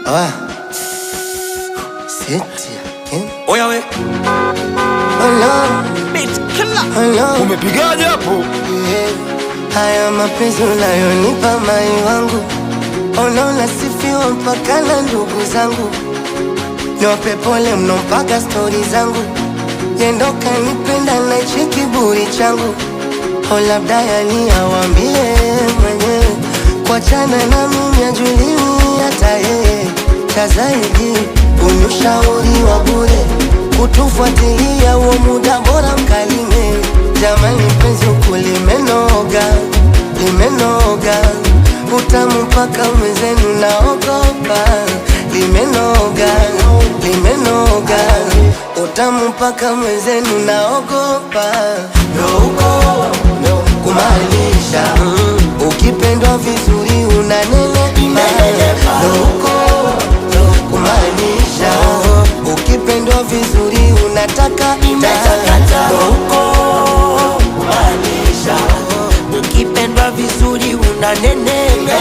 Ah, seti again. Oya we Hello, bitch killer. hello. Umepigaje hapo? Yeah. Haya mapenzi unayonipa mai wangu, unaona sifiwa mpaka na ndugu zangu, niwape pole mno mpaka stori zangu, yendo kanipenda na hichi kiburi changu. O labda yani awambie mwenyewe, kuachana na mimi ajuliwi hata yeye. Cha zaidi unyushauri wa bure, kutufuatilia huo muda bora mkalime. Jamani penzi huku limenoga, limenoga, utamu mpaka mwenzenu naogopa. Limenoga, limenoga, utamu mpaka mwenzenu naogopa. Ndo uko kumaanisha ukipendwa vizuri unanenepa. Ndo uko kumaanisha ukipendwa vizuri unataka. Ndo uko Ukipendwa vizuri unanenepa.